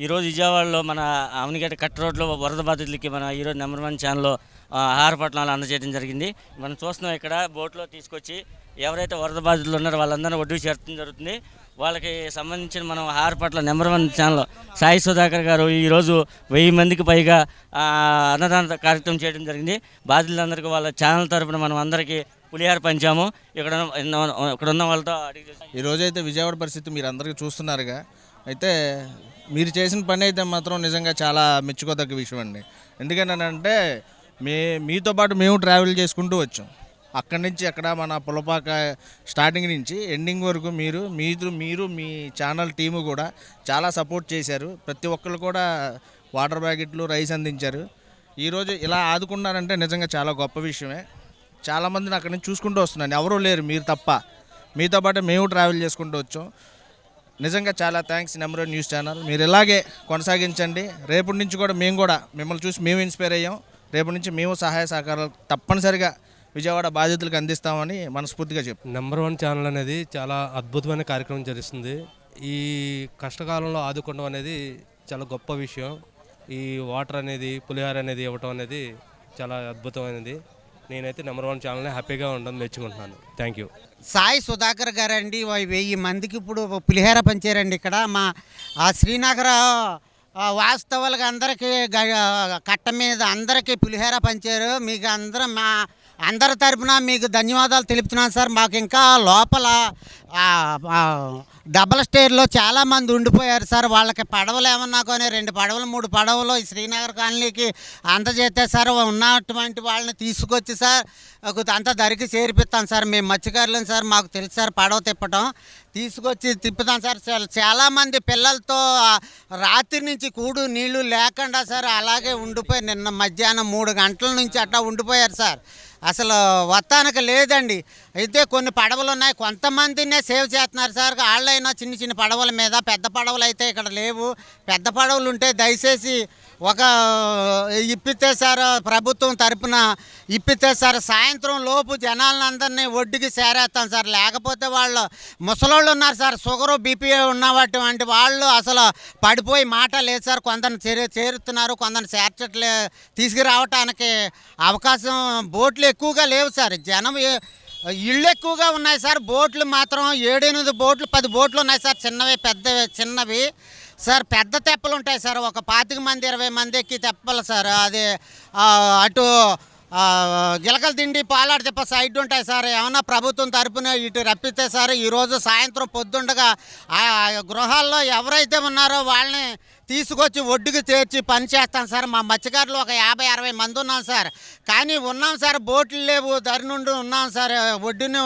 ఈరోజు విజయవాడలో మన అవనిగడ్డ కట్ రోడ్లో వరద బాధితులకి మన ఈరోజు నెంబర్ 1 ఛానల్లో ఆహార పట్టణాలు అందజేయడం జరిగింది. మనం చూస్తున్నాం ఇక్కడ బోట్లో తీసుకొచ్చి ఎవరైతే వరద బాధితులు ఉన్నారో వాళ్ళందరినీ ఒడ్డుకు చేర్చడం జరుగుతుంది. వాళ్ళకి సంబంధించిన మనం ఆహార పట్ల నెంబర్ 1 ఛానల్ సాయి సుధాకర్ గారు ఈరోజు 1000 మందికి పైగా అన్నదాన కార్యక్రమం చేయడం జరిగింది. బాధితులందరికీ వాళ్ళ ఛానల్ తరఫున మనం అందరికీ పులిహార పంచాము. ఇక్కడ ఉన్న వాళ్ళతో ఈరోజైతే విజయవాడ పరిస్థితి మీరు అందరికీ చూస్తున్నారుగా. అయితే మీరు చేసిన పని అయితే మాత్రం నిజంగా చాలా మెచ్చుకోదగ్గ విషయం అండి. ఎందుకంటే మీతో పాటు మేము ట్రావెల్ చేసుకుంటూ వచ్చాం. అక్కడి నుంచి అక్కడ మన పులపాక స్టార్టింగ్ నుంచి ఎండింగ్ వరకు మీరు మీ ఛానల్ టీము కూడా చాలా సపోర్ట్ చేశారు. ప్రతి ఒక్కరు కూడా వాటర్ ప్యాకెట్లు, రైస్ అందించారు. ఈరోజు ఇలా ఆదుకున్నారంటే నిజంగా చాలా గొప్ప విషయమే. చాలామందిని అక్కడి నుంచి చూసుకుంటూ వస్తున్నాను, ఎవరూ లేరు మీరు తప్ప. మీతో పాటు మేము ట్రావెల్ చేసుకుంటూ వచ్చాం. నిజంగా చాలా థ్యాంక్స్ నెంబర్ 1 న్యూస్ ఛానల్. మీరు ఇలాగే కొనసాగించండి. రేపటి నుంచి కూడా మేము కూడా మిమ్మల్ని చూసి మేము ఇన్స్పైర్ అయ్యాం. రేపటి నుంచి మేము సహాయ సహకారాలు తప్పనిసరిగా విజయవాడ బాధితులకు అందిస్తామని మనస్ఫూర్తిగా చెప్పు. నెంబర్ 1 ఛానల్ అనేది చాలా అద్భుతమైన కార్యక్రమం జరుగుతుంది. ఈ కష్టకాలంలో ఆదుకోవడం అనేది చాలా గొప్ప విషయం. ఈ వాటర్ అనేది, పులిహార అనేది ఇవ్వటం అనేది చాలా అద్భుతమైనది. నేనైతే నెంబర్ 1 ఛానల్ని హ్యాపీగా ఉండడం మెచ్చుకుంటున్నాను. Thank you. సాయి సుధాకర్ గారండి 1000 మందికి ఇప్పుడు పులిహార పంచారండి. ఇక్కడ మా శ్రీనగర వాస్తవాలుగా అందరికీ కట్ట మీద అందరికీ పులిహార పంచారు. మీకు అందరి తరపున మీకు ధన్యవాదాలు తెలుపుతున్నాను సార్. మాకు ఇంకా లోపల డబల్ స్టేర్లో చాలామంది ఉండిపోయారు సార్. వాళ్ళకి పడవలు ఏమన్నా కానీ 2 పడవలు 3 పడవలు ఈ శ్రీనగర్ కాలనీకి అందజేస్తే సార్ ఉన్నటువంటి వాళ్ళని తీసుకొచ్చి సార్ అంతా ధరికి చేర్పిస్తాను సార్. మేము మత్స్యకారులం సార్, మాకు తెలుసు సార్ పడవ తిప్పటం. తీసుకొచ్చి తిప్పుతాం సార్. చాలామంది పిల్లలతో రాత్రి నుంచి కూడు నీళ్లు లేకుండా సార్ అలాగే ఉండిపోయి నిన్న మధ్యాహ్నం 3 గంటల నుంచి అట్లా ఉండిపోయారు సార్. అసలు వత్తానికి లేదండి. అయితే కొన్ని పడవలు ఉన్నాయి, కొంతమందినే సేవ్ చేస్తున్నారు సార్. వాళ్ళైనా చిన్న పడవల మీద, పెద్ద పడవలు అయితే ఇక్కడ లేవు. పెద్ద పడవలు ఉంటే దయచేసి ఇప్పితే సార్, ప్రభుత్వం తరపున ఇప్పితే సార్ సాయంత్రం లోపు జనాలందరినీ ఒడ్డుకి చేరేస్తాం సార్. లేకపోతే వాళ్ళు ముసలోళ్ళు ఉన్నారు సార్, షుగరు బీపీ ఉన్నటువంటి వాళ్ళు అసలు పడిపోయి మాట లేదు సార్. కొందరిని చేరుతున్నారు, కొందరిని చేర్చట్లే, తీసుకురావటానికి అవకాశం బోట్లు ఎక్కువగా లేవు సార్. జనం ఇళ్ళు ఎక్కువగా ఉన్నాయి సార్. బోట్లు మాత్రం 7-8 బోట్లు 10 బోట్లు ఉన్నాయి సార్. చిన్నవి సార్. పెద్ద తెప్పలు ఉంటాయి సార్. ఒక 25 మంది 20 మంది ఎక్కి తెప్పలు సార్. అది అటు గిలకల దిండి పాలాడు తెప్ప సైడ్ ఉంటాయి సార్. ఏమన్నా ప్రభుత్వం తరపున ఇటు రప్పితే సార్ ఈరోజు సాయంత్రం పొద్దుండగా గృహాల్లో ఎవరైతే ఉన్నారో వాళ్ళని తీసుకొచ్చి ఒడ్డుకు చేర్చి పని చేస్తాం సార్. మా మత్స్యకారులు ఒక 50-60 మంది ఉన్నాం సార్. కానీ ఉన్నాం సార్, బోట్లు లేవు, దరి నుండి ఉన్నాం సార్, ఒడ్డుని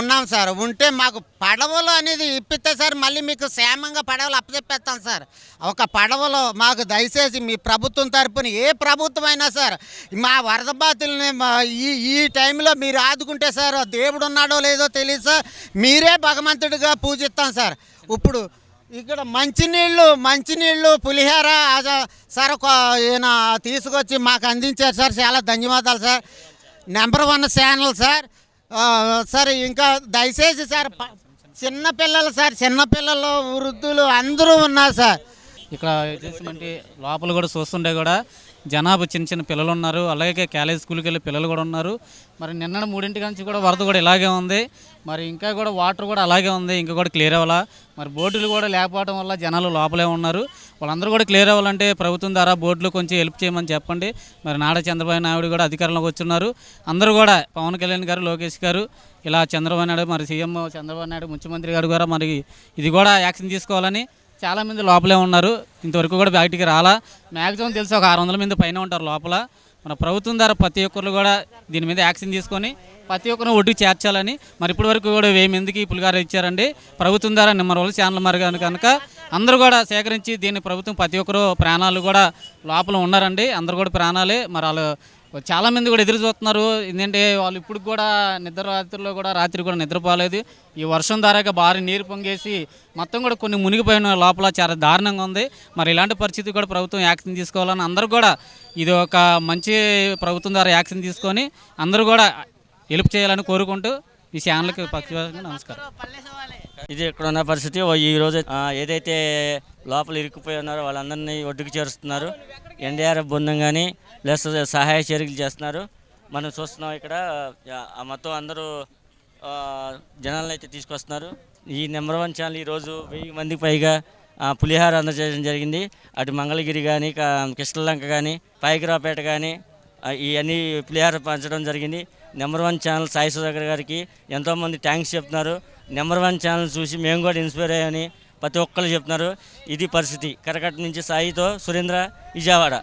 ఉన్నాం సార్. ఉంటే మాకు పడవలు అనేది ఇప్పితే సార్ మళ్ళీ మీకు క్షేమంగా పడవలు అప్పచెప్పేస్తాం సార్. ఒక పడవలో మాకు దయచేసి మీ ప్రభుత్వం తరపున ఏ ప్రభుత్వం అయినా సార్ మా వరద బాధితుల్ని ఈ టైంలో మీరు ఆదుకుంటే సార్ దేవుడు ఉన్నాడో లేదో తెలియదు సార్, మీరే భగవంతుడిగా పూజిస్తాం సార్. ఇప్పుడు ఇక్కడ మంచినీళ్ళు పులిహార సార్ ఈయన తీసుకొచ్చి మాకు అందించారు సార్. చాలా ధన్యవాదాలు sir. Number 1 channel sir. Sir ఇంకా దయచేసి సార్ చిన్నపిల్లలు సార్, చిన్నపిల్లలు, వృద్ధులు అందరూ ఉన్నారు సార్. ఇక్కడ చేసినటువంటి లోపల కూడా చూస్తుంటే కూడా జనాభా చిన్న పిల్లలు ఉన్నారు. అలాగే కాలేజ్ స్కూల్కి వెళ్ళి పిల్లలు కూడా ఉన్నారు. మరి నిన్న 3 నుంచి కూడా వరద కూడా ఇలాగే ఉంది. మరి ఇంకా కూడా వాటర్ కూడా అలాగే ఉంది, ఇంకా కూడా క్లియర్ అవ్వాలా. మరి బోటులు కూడా లేకపోవడం వల్ల జనాలు లోపలే ఉన్నారు. వాళ్ళందరూ కూడా క్లియర్ అవ్వాలంటే ప్రభుత్వం ద్వారా బోట్లు కొంచెం హెల్ప్ చేయమని చెప్పండి. మరి నారా చంద్రబాబు నాయుడు కూడా అధికారంలోకి వచ్చున్నారు. అందరూ కూడా పవన్ కళ్యాణ్ గారు, లోకేష్ గారు, ఇలా చంద్రబాబు నాయుడు, మరి సీఎం చంద్రబాబు నాయుడు, ముఖ్యమంత్రి గారు కూడా మరి ఇది కూడా యాక్షన్ తీసుకోవాలని చాలామంది లోపలే ఉన్నారు. ఇంతవరకు కూడా బయటికి రాలా. మ్యాక్సిమం తెలిసి ఒక 600 మంది పైన ఉంటారు లోపల. మన ప్రభుత్వం ద్వారా ప్రతి ఒక్కరు కూడా దీని మీద యాక్షన్ తీసుకొని ప్రతి ఒక్కరిని ఒడ్డుకు చేర్చాలని. మరి ఇప్పటి వరకు కూడా 1000 మందికి పులిహార ఇచ్చారండి ప్రభుత్వం ద్వారా. నెంబర్ 1 ఛానల్ మరి కనుక అందరూ కూడా సేకరించి దీన్ని ప్రభుత్వం ప్రతి ఒక్కరు ప్రాణాలు కూడా లోపల ఉన్నారండి. అందరూ కూడా ప్రాణాలే. మరి వాళ్ళు చాలామంది కూడా ఎదురు చూస్తున్నారు. ఎందుకంటే వాళ్ళు ఇప్పుడు కూడా రాత్రి కూడా నిద్రపోలేదు. ఈ వర్షం ద్వారా భారీ నీరు పొంగేసి మొత్తం కూడా కొన్ని మునిగిపోయిన లోపల చాలా దారుణంగా ఉంది. మరి ఇలాంటి పరిస్థితి కూడా ప్రభుత్వం యాక్షన్ తీసుకోవాలని అందరూ కూడా ఇది ఒక మంచి ప్రభుత్వం ద్వారా యాక్షన్ తీసుకొని అందరూ కూడా హెల్ప్ చేయాలని కోరుకుంటూ ఈ ఛానల్కి పక్షపాతంగా నమస్కారం. ఇది ఇక్కడ ఉన్న పరిస్థితి. ఈరోజు ఏదైతే లోపల ఇరుక్కుపోయి ఉన్నారు వాళ్ళందరినీ ఒడ్డుకు చేరుస్తున్నారు. ఎన్డీఆర్ఎఫ్ బృందం కానీ ప్లస్ సహాయ చర్యలు చేస్తున్నారు. మనం చూస్తున్నాం ఇక్కడ మొత్తం అందరూ జనాలను అయితే తీసుకొస్తున్నారు. ఈ నెంబర్ 1 ఛానల్ ఈరోజు 1000 మందికి పైగా పులిహార అందజేయడం జరిగింది. అటు మంగళగిరి కానీ కృష్ణలంక కానీ పాయకరావుపేట కానీ ఇవన్నీ పులిహార పంచడం జరిగింది. నెంబర్ 1 ఛానల్ సాయి సుధాకర్ గారికి ఎంతోమంది థ్యాంక్స్ చెప్తున్నారు. నెంబర్ 1 ఛానల్ చూసి మేము కూడా ఇన్స్పైర్ అయ్యామని ప్రతి ఒక్కరు చెప్తున్నారు. ఇది పరిస్థితి. కరకట్ట నుంచి సాయితో సురేంద్ర, విజయవాడ.